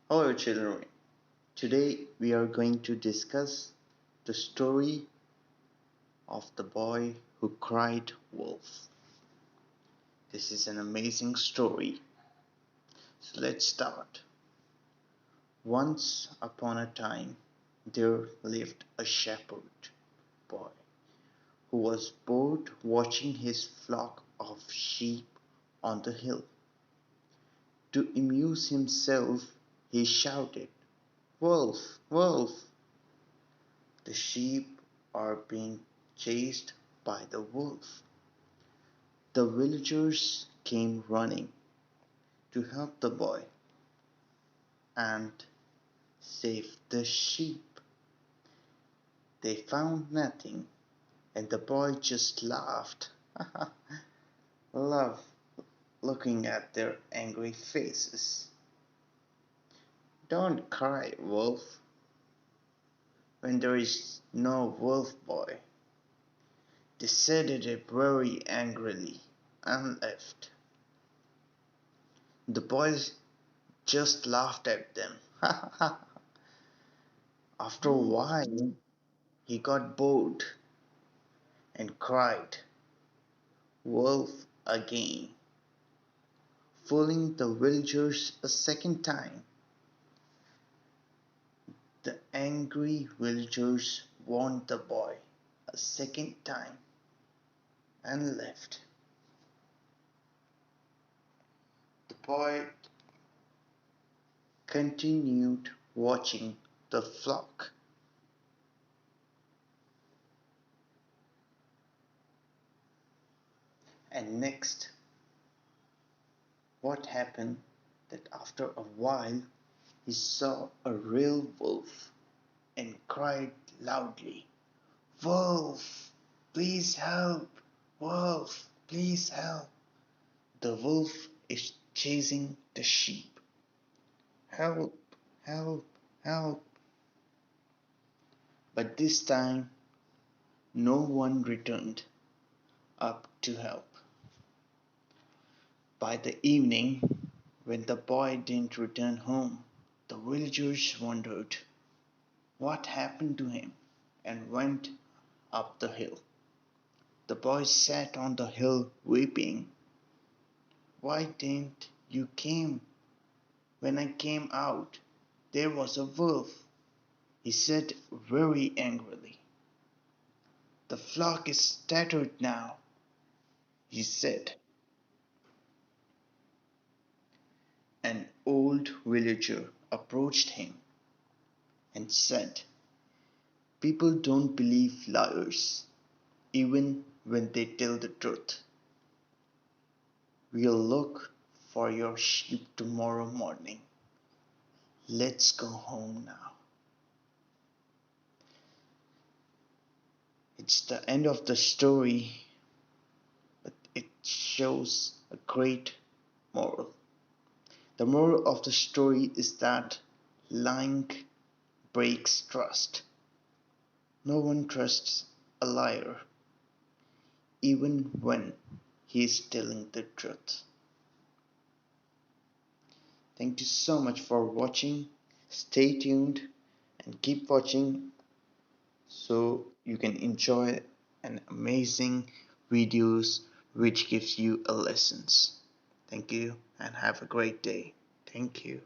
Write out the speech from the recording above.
Hello, children. Today we are going to discuss the story of the boy who cried wolf. This is an amazing story. So let's start. Once upon a time, there lived a shepherd boy who was bored watching his flock of sheep on the hill. To amuse himself, he shouted, "Wolf, wolf!" The sheep are being chased by the wolf. The villagers came running to help the boy and save the sheep. They found nothing, and the boy just laughed. Love looking at their angry faces. "Don't cry, wolf, when there is no wolf, boy," they said it very angrily and left. The boy just laughed at them. After a while, he got bored and cried, "Wolf," again, fooling the villagers a second time. The angry villagers warned the boy a second time and left. The boy continued watching the flock. And next, what happened that after a while he saw a real wolf and cried loudly, "Wolf, please help! Wolf, please help! The wolf is chasing the sheep. Help, help, help!" But this time no one returned up to help. By the evening, when the boy didn't return home, the villagers wondered what happened to him and went up the hill. The boy sat on the hill weeping. "Why didn't you come when I came out? There was a wolf," he said very angrily. "The flock is scattered now," he said. An old villager approached him and said, "People don't believe liars, even when they tell the truth. We'll look for your sheep tomorrow morning. Let's go home now." It's the end of the story, but it shows a great moral. The moral of the story is that lying breaks trust. No one trusts a liar, even when he is telling the truth. Thank you so much for watching. Stay tuned and keep watching so you can enjoy an amazing videos which gives you a lessons. Thank you and have a great day. Thank you.